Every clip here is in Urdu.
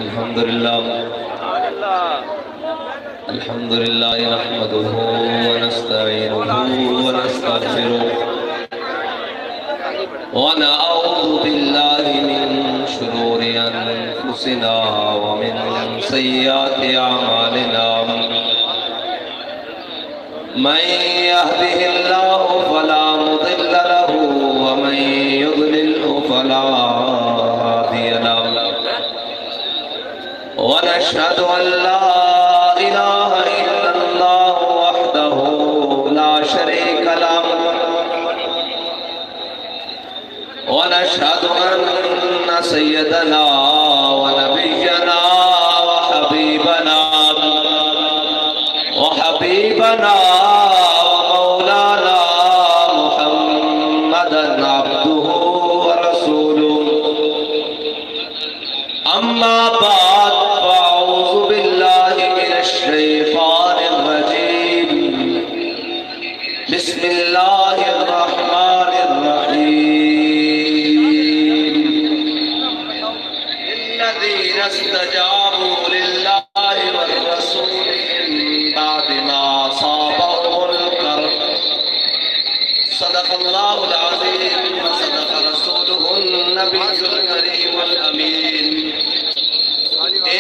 الحمدللہ نحمده ونستعینه ونستغفره ونعوذ باللہ من شرور انفسنا ومن سیئات اعمالنا من يهده الله فلا مضل له ومن يضلله فلا هادي له ونشهد أن لا إله إلا الله وحده لا شريك له ونشهد أن سيدنا ونبينا وحبيبنا ومولانا محمدا عبده ورسوله أما بعد فأعوذ بالله من الشيطان الرجيم بسم الله الرحمن الرحيم الذين استجابوا لله والرسول من بعد ما أصابهم الكرب صدق الله العظيم وصدق رسوله النبي الكريم الأمين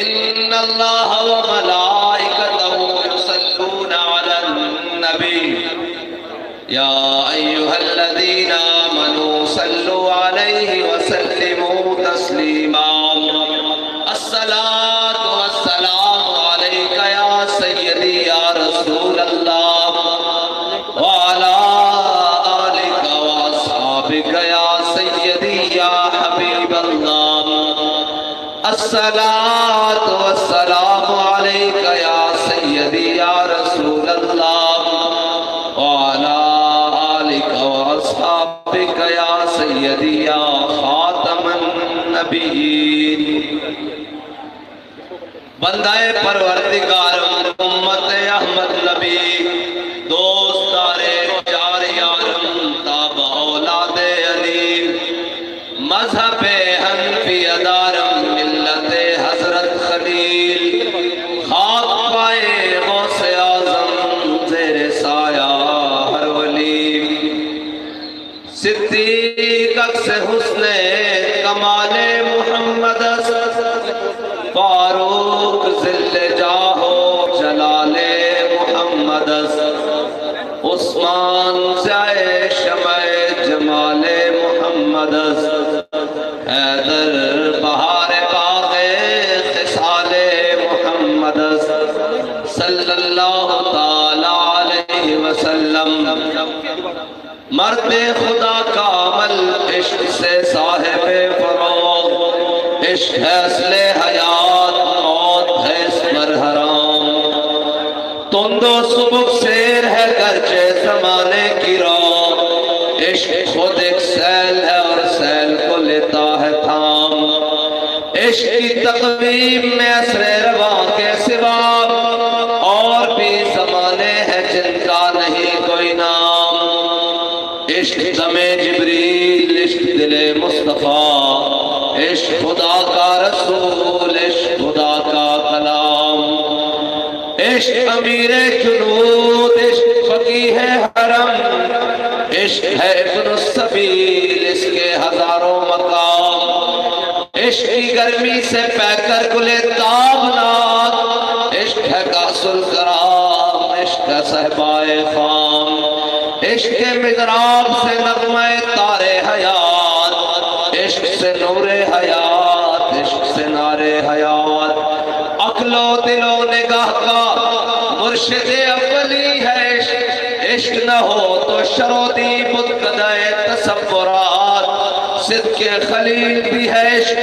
إن الله وملائكته يصلون على النبي يا أيها الذين آمنوا صلوا عليه وسلموا تسليما الصلاة والسلام عليك يا سيدي يا رسول الله وعلى آلك وأصحابك يا سيدي يا حبيب الله الصلاة والسلام عليك يا سيدي يا رسول الله وعلى آلك وأصحابك يا سيدي يا خاتم النبيين بندہ پروردگار امت احمد نبی دوستار چار یارم تاب اولاد علی مذہب حنفی ادارم ملت حضرت خلیل خاک پائے غوث اعظم زیر سایہ ہر ولی صدیق اکس حسن کمال محمد فاروق ذل جاہو جلال محمد عثمان زائے شمع جمال محمد حیدر بہار باغ خصال محمد صلی اللہ تعالی علیہ وسلم مرد خدا کا عمل عشق سے صاحب فروغ عشق ہے اصل حیات موت ہے اس پر حرام تند و سبک سیر ہے گرچہ زمانے کی راہ عشق خود ایک سیل ہے اور سیل کو لیتا ہے تھام عشق کی تقویم میں اثر رواں کے سوا اور بھی زمانے ہیں جن کا نہیں کوئی نام عشق دم جبریل عشق دل مصطفیٰ عشق خدا کا رسول عشق خدا کا کلام عشق امیر جنود عشق فقیہ حرم عشق ہے ابن السبیل اس کے ہزاروں مقام عشق کی گرمی سے پہ کر گلے تابناک عشق ہے کاس الکرام عشق ہے صحبائے خام عشق کے مغراب سے نغمہ تار حیات عشق سے نور حیات عشق سے نار حیات عقل و دل و نگاہ کا مرشد اولی ہے عشق نہ ہو تو شرودی متقدہ تصورات صدق خلیل بھی ہے عشق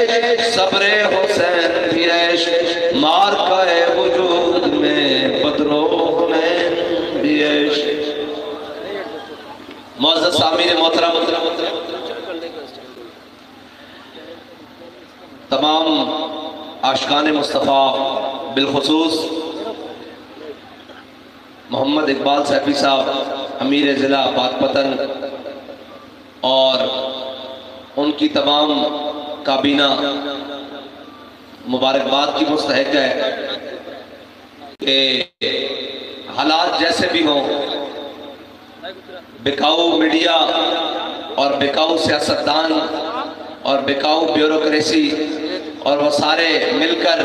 صبر حسین بھی ہے عشق مارکہ وجود میں بدروح میں بھی ہے عشق معزز سامعین محترم تمام عاشقان مصطفیٰ بالخصوص محمد اقبال سیفی صاحب امیر ضلع پاک پتن اور ان کی تمام کابینہ مبارکباد کی مستحق ہے کہ حالات جیسے بھی ہوں، بکاؤ میڈیا اور بکاؤ سیاستدان اور بکاؤ بیوروکریسی اور وہ سارے مل کر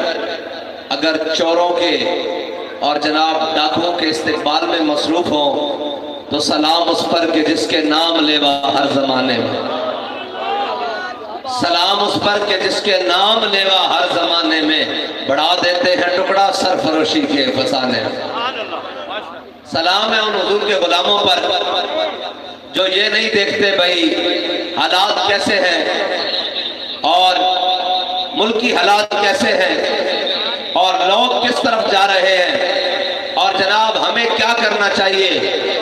اگر چوروں کے اور جناب ڈاکوؤں کے استقبال میں مصروف ہوں تو سلام اس پر کہ جس کے نام لیوا ہر زمانے میں، سلام اس پر کہ جس کے نام لیوا ہر زمانے میں، بڑھا دیتے ہیں ٹکڑا سرفروشی کے فسانے میں۔ سلام ہے ان حضور کے غلاموں پر جو یہ نہیں دیکھتے بھائی حالات کیسے ہیں اور ملکی حالات کیسے ہیں اور لوگ کس طرف جا رہے ہیں اور جناب ہمیں کیا کرنا چاہیے،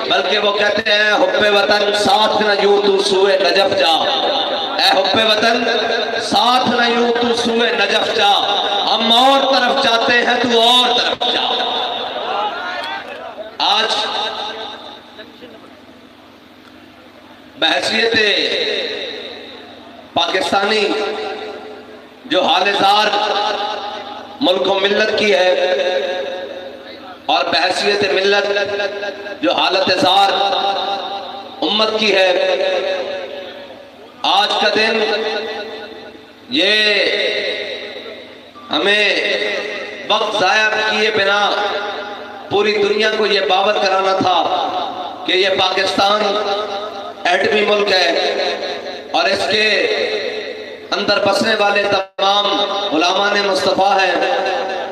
بلکہ وہ کہتے ہیں حب وطن ساتھ نہ یوں تو سوئے نجف جا، اے حب وطن ساتھ نہ یوں تو سوئے نجف جا، ہم اور طرف جاتے ہیں تو اور طرف جا۔ آج بحیثیت پاکستانی جو حال زار ملک و ملت کی ہے اور بحیثیت ملت جو حالت زار امت کی ہے، آج کا دن یہ ہمیں وقت ضائع کیے بنا پوری دنیا کو یہ باور کرانا تھا کہ یہ پاکستان ایٹمی ملک ہے اور اس کے اندر بسنے والے تمام غلامان مصطفیٰ ہیں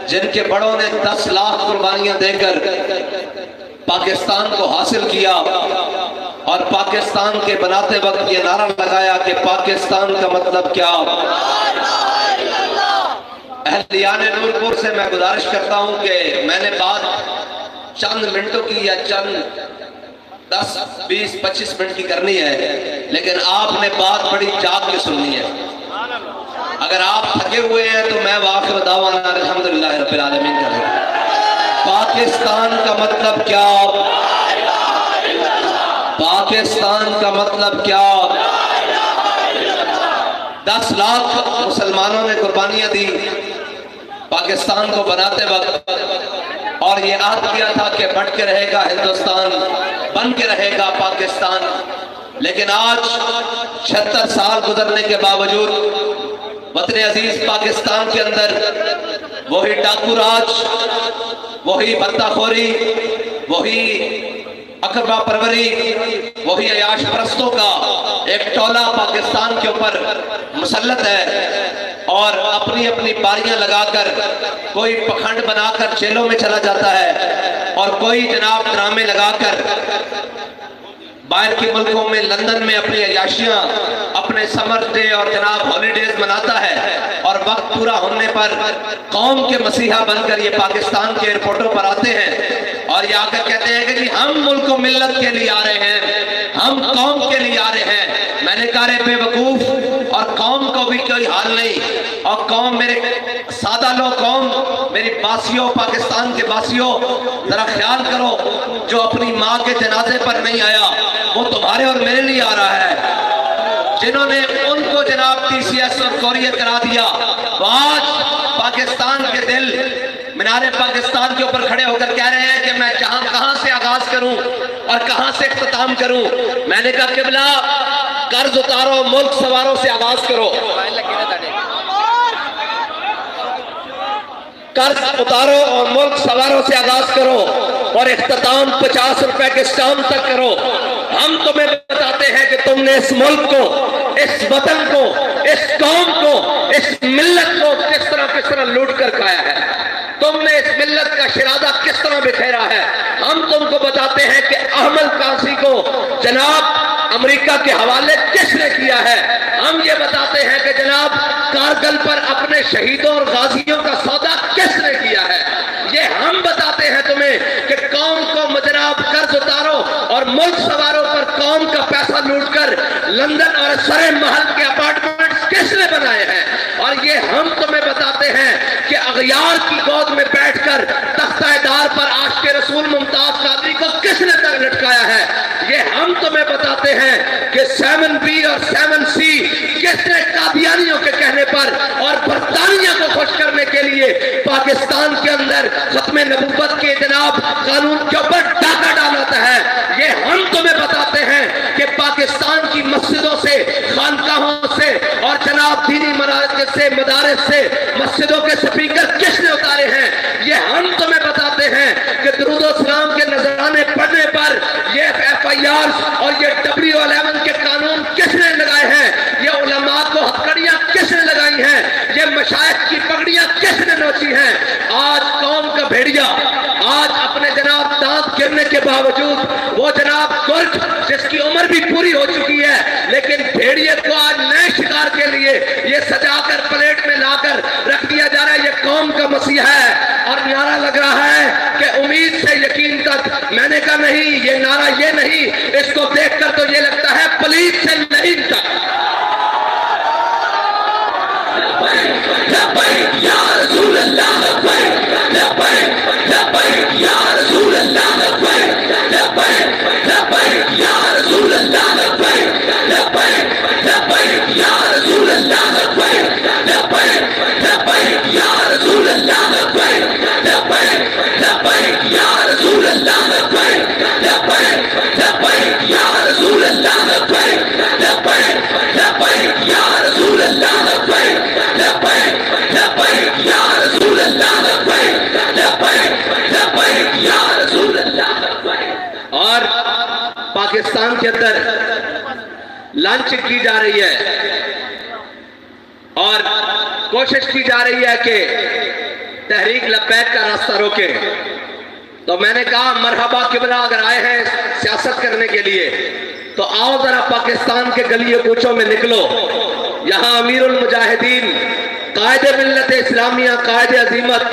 جن کے بڑوں نے 10 لاکھ قربانیاں دے کر پاکستان کو حاصل کیا اور پاکستان کے بناتے وقت یہ نعرہ لگایا کہ پاکستان کا مطلب کیا۔ اہلیان نورپور سے میں گزارش کرتا ہوں کہ میں نے بات چند منٹوں کی یا چند 10 20 25 منٹ کی کرنی ہے، لیکن آپ نے بات بڑی جاگ کے سننی ہے۔ اگر آپ تھکے ہوئے ہیں تو میں وآخر دعوانا الحمدللہ رب العالمین کر رہا ہوں۔ پاکستان کا مطلب کیا؟ پاکستان کا مطلب کیا؟ 10 لاکھ مسلمانوں نے قربانیاں دی پاکستان کو بناتے وقت اور یہ عہد کیا تھا کہ بٹ کے رہے گا ہندوستان، بن کے رہے گا پاکستان، لیکن آج 76 سال گزرنے کے باوجود وطن عزیز پاکستان کے اندر وہی ڈاکو راج، وہی بندہ خوری، وہی اقربا پروری، وہی عیاش پرستوں کا ایک ٹولہ پاکستان کے اوپر مسلط ہے اور اپنی اپنی باریاں لگا کر کوئی پکھنڈ بنا کر جیلوں میں چلا جاتا ہے اور کوئی جناب ڈرامے لگا کر باہر کے ملکوں میں لندن میں اپنی عیاشیاں اپنے سمر ڈے اور جناب ہالی ڈیز مناتا ہے اور وقت پورا ہونے پر قوم کے مسیحا بن کر یہ پاکستان کے ایئرپورٹوں پر آتے ہیں اور یہ آ کر کہتے ہیں کہ جی ہم ملک و ملت کے لیے آ رہے ہیں، ہم قوم کے لیے آ رہے ہیں۔ میں نے کہا رہے بے وقوف، اور قوم کو بھی کوئی حال نہیں، اور قوم میرے سادہ لو، قوم میری باسیوں، پاکستان کے باسیوں، ذرا خیال کرو، جو اپنی ماں کے جنازے پر نہیں آیا وہ تمہارے اور میرے لیے آ رہا ہے۔ جنہوں نے ان کو جناب ٹی سی ایس اور کوریت کرا دیا، وہ آج پاکستان کے دل مینار پاکستان کے اوپر کھڑے ہو کر کہہ رہے ہیں کہ میں کہاں سے آغاز کروں اور کہاں سے اختتام کروں۔ میں نے کہا قبلہ قرض اتارو، ملک سواروں سے آغاز کرو، قرض اتارو اور ملک سواروں سے آغاز کرو اور اختتام 50 روپے کے شام تک کرو۔ ہم تمہیں بتاتے ہیں کہ تم نے اس ملک کو، اس وطن کو، اس قوم کو، اس ملت کو کس طرح لوٹ کر کھایا ہے، تم نے اس ملت کا شرادہ کس طرح بکھیرا ہے۔ ہم تم کو بتاتے ہیں کہ احمد قاسمی کو جناب امریکہ کے حوالے کس نے کیا ہے۔ ہم یہ بتاتے ہیں کہ جناب کارگل پر اپنے شہیدوں اور غازیوں کا سودا کس نے کیا ہے۔ یہ ہم بتاتے ہیں تمہیں کہ قوم کو جناب قرض اتارو اور ملک سواروں پر قوم کا پیسہ لوٹ کر لندن اور سرے محل کے اپارٹمنٹس کس نے بنائے ہیں۔ اور یہ ہم تمہیں بتاتے ہیں کہ اغیار کی گود میں بیٹھ کر تختہ دار پر عاشق رسول ممتاز قادری کو کس نے تک لٹکایا ہے۔ یہ ہم تمہیں بتاتے ہیں کہ 7B اور 7C کس نے قادیانیوں کے کہنے پر اور برطانیہ کو خوش کرنے کے لیے پاکستان کے اندر ختم نبوت کے جناب قانون کے اوپر ڈاکہ ڈالا ہے؟ یہ ہم تمہیں بتاتے ہیں کہ پاکستان کی مسجدوں سے، خانقاہوں سے اور جناب دینی مراکز سے، مدارس سے مسجدوں کے سپیکر کس نے اتارے ہیں؟ یہ ہم تمہیں بتاتے ہیں کہ درود و سلام کے نذرانے پڑھنے پر یہ FIRs اور یہ W11 کے قانون کس نے لگائے ہیں؟ یہ علماء کو ہتھکڑیاں کس نے لگائی ہیں؟ یہ مشائخ کی پگڑیاں کس نے نوچی ہیں؟ آج قوم کا بھیڑیا آج اپنے جناب دانت گرنے کے باوجود وہ جناب ترک جس کی عمر بھی پوری ہو چکی ہے، لیکن بھیڑیے کو آج نئے شکار کے لیے یہ سجا کر پلیٹ میں لا کر رکھ دیا جا رہا ہے۔ یہ قوم کا مسیح ہے اور نعرہ لگ رہا ہے کہ امید سے یقین تک۔ میں نے کہا نہیں، یہ نعرہ یہ نہیں، اس کو دیکھ کر تو یہ لگتا ہے پلید سے لعین تک۔ لبیک یا رسول اللہ، لبیک لبیک لبیک یا رسول اللہ، لبیک لبیک لبیک یا رسول اللہ، لبیک لبیک لبیک یا رسول اللہ، لبیک لبیک لبیک یا رسول اللہ، لبیک لبیک لبیک یا رسول اللہ، لبیک لبیک لبیک یا رسول اللہ، لبیک لبیک لبیک یا رسول اللہ، لبیک لبیک لبیک یا رسول اللہ، لبیک لبیک لبیک یا رسول اللہ۔ اور پاکستان کے اندر لانچ کی جا رہی ہے اور کوشش کی جا رہی ہے کہ تحریک لبیک کا راستہ روکے۔ تو میں نے کہا مرحبا قبلہ، اگر آئے ہیں سیاست کرنے کے لیے تو آؤ ذرا پاکستان کے گلی کوچوں میں نکلو۔ یہاں امیر المجاہدین، قائد ملت اسلامیہ، قائد عظیمت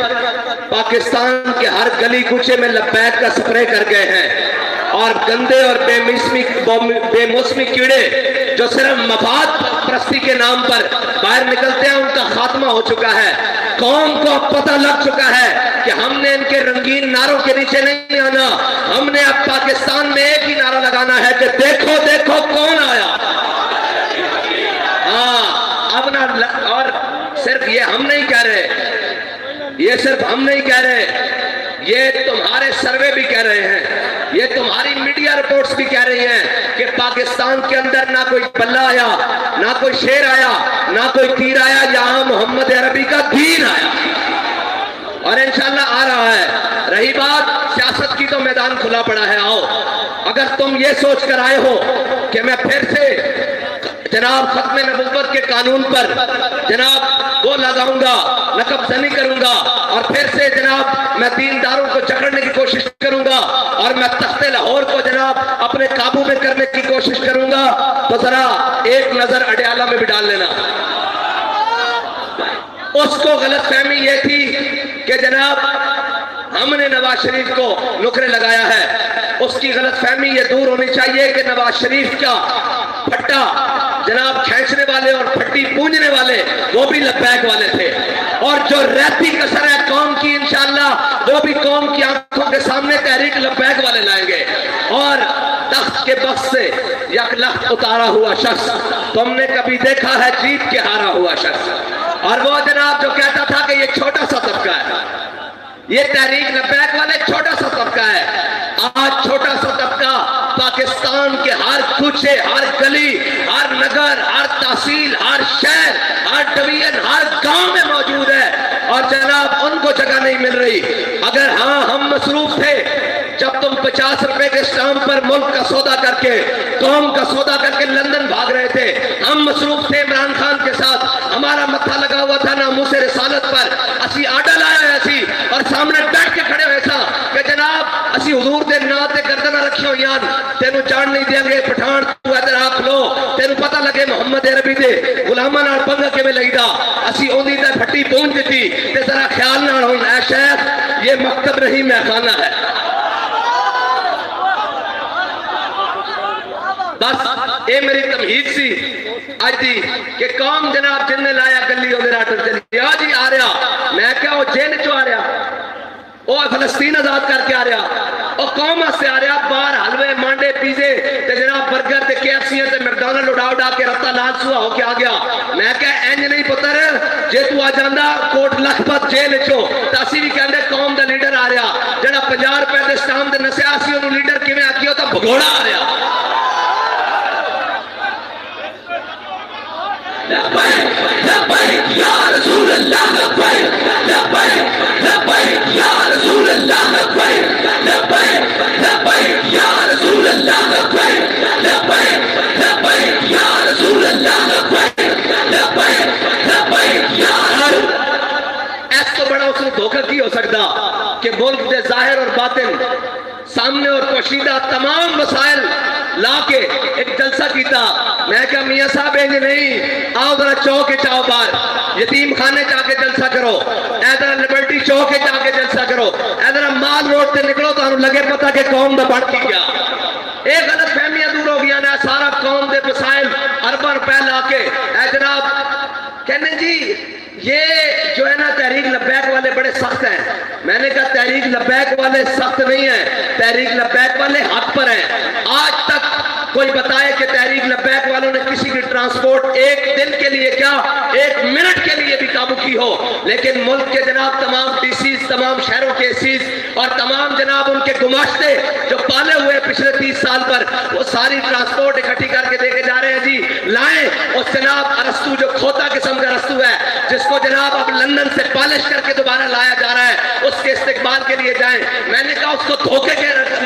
پاکستان کے ہر گلی کوچے میں لبیک کا سپرے کر گئے ہیں، اور گندے اور بے موسمی کیڑے جو صرف مفاد پرستی کے نام پر باہر نکلتے ہیں ان کا خاتمہ ہو چکا ہے۔ قوم کو پتہ لگ چکا ہے کہ ہم نے ان کے رنگین نعروں کے نیچے نہیں آنا، ہم نے اب پاکستان میں ایک ہی نعرہ لگانا ہے کہ دیکھو دیکھو کون آیا۔ اب نہ، اور صرف یہ ہم نہیں کہہ رہے، یہ صرف ہم نہیں کہہ رہے، یہ تمہارے سروے بھی کہہ رہے ہیں، یہ تمہاری میڈیا رپورٹس بھی کہہ رہی ہیں کہ پاکستان کے اندر نہ کوئی بلہ آیا، نہ کوئی شیر آیا، نہ کوئی تیر آیا، یہاں محمد عربی کا دین آیا، اور انشاءاللہ آ رہا ہے۔ رہی بات سیاست کی تو میدان کھلا پڑا ہے۔ آؤ، اگر تم یہ سوچ کر آئے ہو کہ میں پھر سے جناب ختم نبوت کے قانون پر جناب وہ لگاؤں گا، نقب زنی کروں گا، اور پھر سے جناب میں دینداروں کو جکڑنے کی کوشش کروں گا، اور میں تخت لاہور کو جناب اپنے قابو میں کرنے کی کوشش کروں گا، تو ذرا ایک نظر اڈیالہ میں بھی ڈال لینا۔ اس کو غلط فہمی یہ تھی کہ جناب ہم نے نواز شریف کو نکرے لگایا ہے، اس کی غلط فہمی یہ دور ہونی چاہیے کہ نواز شریف کا پھٹا جناب کھینچنے والے اور پھٹی پونجنے والے وہ بھی لبیک والے تھے، اور جو رہتی کسر ہے قوم کی انشاءاللہ وہ بھی قوم کی آنکھوں کے سامنے تحریک لبیک والے لائیں گے۔ اور تخت کے بخت سے یک لخت اتارا ہوا شخص تم نے کبھی دیکھا ہے جیت کے ہارا ہوا شخص؟ اور وہ جناب جو کہتا تھا کہ یہ چھوٹا سا طبقہ ہے، یہ تحریک لبیک والے چھوٹا سا طبقہ ہے، آج چھوٹا سا طبقہ پاکستان کے ہر کوچے، ہر گلی، ہر نگر، ہر تحصیل، ہر شہر، ہر ڈویژن، ہر گاؤں میں موجود ہے، اور جناب ان کو جگہ نہیں مل رہی۔ اگر ہاں ہم مصروف تھے جب تم 50 روپے کے اسٹامپ پر ملک کا سودا کر کے، قوم کا سودا کر کے لندن بھاگ رہے تھے، ہم مصروف تھے عمران خان کے ساتھ، ہمارا متھا لگا ہوا تھا ناموس رسالت پر، اسی آڈا لایا ہے اسی، اور سامنے بیٹھ کے کھڑے ہوئے تھا کہ جناب اسی حضور دے نام تے گردناں رکھیو یار، تینوں جان نہیں دیں گے پٹھان، تو ادھر آکھ لو، تینوں پتہ لگے محمد عربی دے غلاماں نال پنگا کیویں لگدا، اسی اوندی تے پھٹی پونج دتی تے ذرا خیال نال ہن اے شیخ یہ مکتب نہیں محخانہ ہے۔ بس یہ میری تمہید سی آج دی کہ قوم جناب جن نے لایا گلی ہو میرا آٹر چلی آج ہی آ رہا، میں کیا وہ جین چو آ رہا، وہ فلسطین آزاد کر کے آ رہا، اور قوم سے آ رہا بار حلوے مانڈے پیزے تے جناب برگر تے KFC تے میکڈونلڈ اڑا کے رتا لال سوا ہو کے آ گیا. میں کہا انج نہیں پتر جے تو آ جاندہ کوٹ لکھپت جیل چو تاسی بھی کہندے قوم دا لیڈر آ رہا جڑا 50 روپے دے سٹام دے نسیا سی انہوں لیڈر کیویں آکھیو تا بھگوڑا آ رہا. لبیک لبیک یا رسول اللہ لبیک لبیک لبیک یا رسول اللہ لبیک لبیک لبیک یا رسول اللہ لبیک لبیک لبیک یا رسول اللہ لبیک لبیک لبیک یا ایس تو بڑا اس نے دھوکہ کی ہو سکتا کہ ملک دے ظاہر اور باطن سامنے اور پوشیدہ تمام مسائل لا کے ایک جلسہ کیتا. میں کہا میاں صاحب انج نہیں آؤ ذرا چوک چاؤ بار یتیم خانے چاہ کے جلسہ کرو اے ذرا لبرٹی چوک چاہ کے جلسہ کرو اے ذرا مال روڈ تے نکلو تو انہوں لگے پتا کہ قوم دا بڑھ کی گیا. ایک غلط فہمیاں دور ہو گیا نا سارا قوم دے مسائل ارباں روپے لا کے اے جناب کہنے جی یہ جو ہے نا تحریک لبیک والے بڑے سخت ہیں. میں نے کہا تحریک لبیک والے سخت نہیں ہیں, تحریک لبیک والے حق پر ہیں. آج تک کوئی بتائے کہ تحریک لبیک والوں نے کسی کی ٹرانسپورٹ ایک دن کے لیے کیا ایک منٹ کے لیے بھی قابو کی ہو, لیکن ملک کے جناب تمام ڈی سیز, تمام شہروں کے سیز اور تمام جناب ان کے گماشتے جو پالے ہوئے پچھلے 30 سال پر وہ ساری ٹرانسپورٹ اکٹھی کر کے دے کے جا رہے ہیں. جی لائیں اس جناب ارسطو جو کھوتا قسم کا ارسطو ہے جس کو جناب اب لندن سے پالش کر کے دوبارہ لایا جا رہا ہے, اس کے استقبال کے لیے جائیں. میں نے کہا اس کو دھوکے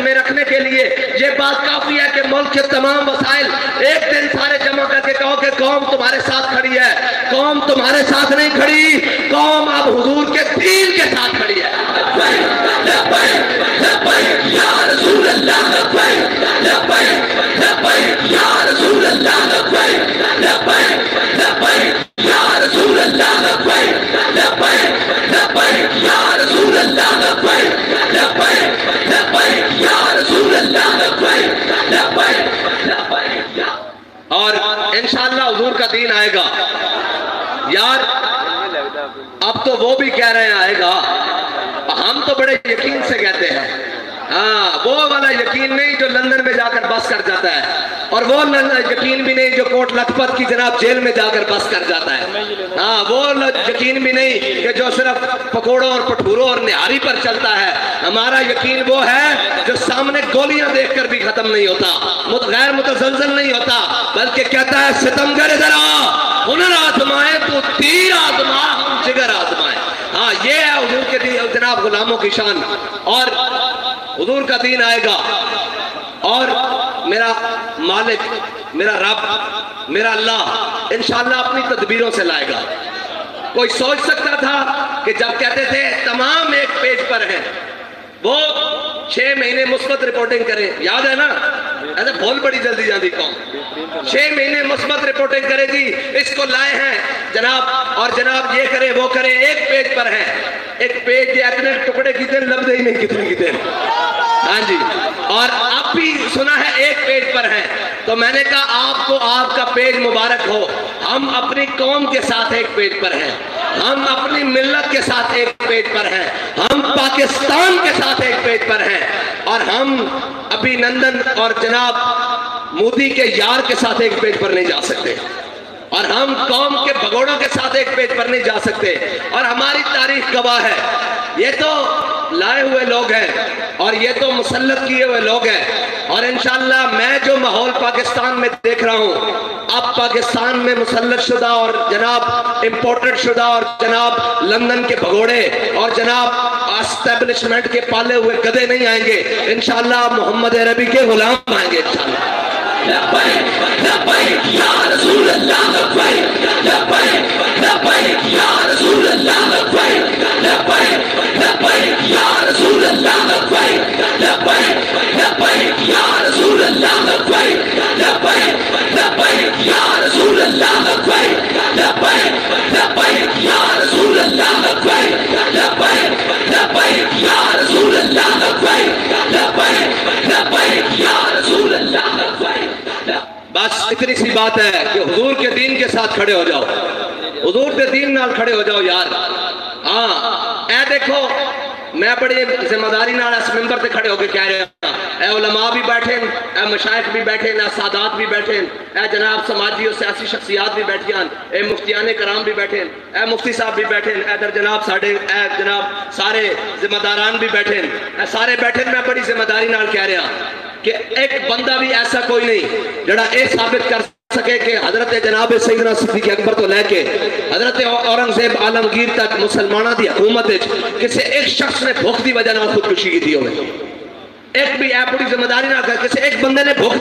میں رکھنے کے لیے یہ بات کافی ہے کہ ملک کے تمام وسائل ایک دن سارے جمع کر کے کہو کہ قوم تمہارے ساتھ کھڑی ہے. قوم تمہارے ساتھ نہیں کھڑی, قوم اب حضور کے دین کے ساتھ کھڑی ہے. لبیک لبیک یا رسول اللہ لبیک لبیک لبیک یا رسول اللہ لبیک لبیک لبیک یا رسول اللہ لبیک لبیک لبیک یا رسول اللہ لبیک لبیک لبیک یا رسول اللہ لبیک لبیک لبیک یا. اور انشاءاللہ حضور کا دین آئے گا یار. اب تو وہ بھی کہہ رہے ہیں آئے گا, ہم تو بڑے یقین سے کہتے ہیں. ہاں وہ والا یقین نہیں جو لندن میں جا کر بس کر جاتا ہے, اور وہ یقین بھی نہیں جو کوٹ لکھپت کی جناب جیل میں جا کر بس کر جاتا ہے. ہاں وہ یقین بھی نہیں کہ جو صرف پکوڑوں اور پٹھوروں اور نہاری پر چلتا ہے. ہمارا یقین وہ ہے جو سامنے گولیاں دیکھ کر بھی ختم نہیں ہوتا, غیر متزلزل نہیں ہوتا, بلکہ کہتا ہے ستمگر ادھر آ, ہنر آزمائے تو تیر آزما ہم جگر آزمائے. ہاں یہ ہے حضور کے دین جناب غلاموں کی شان. اور حضور کا دین آئے گا اور میرا مالک, میرا رب, میرا اللہ انشاءاللہ اپنی تدبیروں سے لائے گا. کوئی سوچ سکتا تھا کہ جب کہتے تھے تمام ایک پیج پر ہیں, وہ 6 مہینے مثبت رپورٹنگ کریں, یاد ہے نا, ایسے بھول بڑی جلدی جاندی قوم. 6 مہینے مثبت رپورٹنگ کرے جی, اس کو لائے ہیں جناب, اور جناب یہ کرے وہ کرے, ایک پیج پر ہیں. ایک پیج یہ اپنے ٹکڑے کی دن لب دے ہی نہیں کتنے کی دن. ہاں جی, اور اب بھی سنا ہے ایک پیج پر ہیں. تو میں نے کہا آپ کو آپ کا پیج مبارک ہو. ہم اپنی قوم کے ساتھ ایک پیج پر ہیں, ہم اپنی ملت کے ساتھ ایک پیج پر ہیں, ہم پاکستان کے ساتھ ایک پیج پر ہیں, اور ہم ابھی نندن اور جناب مودی کے یار کے ساتھ ایک پیج پر نہیں جا سکتے, اور ہم قوم کے بھگوڑوں کے ساتھ ایک پیج پر نہیں جا سکتے. اور ہماری تاریخ گواہ ہے, یہ تو لائے ہوئے لوگ ہیں اور یہ تو مسلط کیے ہوئے لوگ ہیں. اور انشاءاللہ میں جو ماحول پاکستان میں دیکھ رہا ہوں, اب پاکستان میں مسلط شدہ اور جناب امپورٹڈ شدہ اور جناب لندن کے بھگوڑے اور جناب اسٹیبلشمنٹ کے پالے ہوئے گدے نہیں آئیں گے. انشاءاللہ محمد عربی کے غلام آئیں گے انشاءاللہ. لبیک لبیک یا رسول اللہ لبیک لبیک لبیک یا رسول اللہ لبیک لبیک لبیک یا رسول اللہ لبیک لبیک لبیک یا رسول اللہ لبیک لبیک لبیک یا رسول اللہ لبیک لبیک لبیک یا رسول اللہ لبیک لبیک لبیک یا رسول اللہ لبیک لبیک لبیک یا رسول اللہ لبیک. بس اتنی سی بات ہے کہ حضور کے دین کے ساتھ کھڑے ہو جاؤ, حضور کے دین نال کھڑے ہو جاؤ یار. ہاں اے دیکھو میں بڑی ذمہ داری نال اس ممبر تے کھڑے ہو کے کہہ رہا ہوں، اے علماء بھی بیٹھے ہیں، اے مشائخ بھی بیٹھے ہیں، اے سادات بھی بیٹھے ہیں، اے جناب سماجی اور سیاسی شخصیات بھی بیٹھے ہیں، اے مفتیان کرام بھی بیٹھے ہیں، اے مفتی صاحب بھی بیٹھے ہیں، اے در جناب ساڑھے اے جناب سارے ذمہ داران بھی بیٹھے ہیں، اے سارے بیٹھے ہیں۔ میں بڑی ذمہ داری نال کہہ رہا ہوں کہ ایک بندہ بھی ایسا کوئی نہیں جڑا اے ثابت کر سکے کہ حضرت جناب سیدنا صدیق اکبر تو لے کے حضرت اورنگزیب عالمگیر تک مسلمانہ دی حکومت کسی ایک شخص نے بھوک دی وجہ نہ خودکشی کی دی ہوئے۔ ایک بھی اے بڑی ذمہ داری نہ کر کسی ایک بندے نے بھوک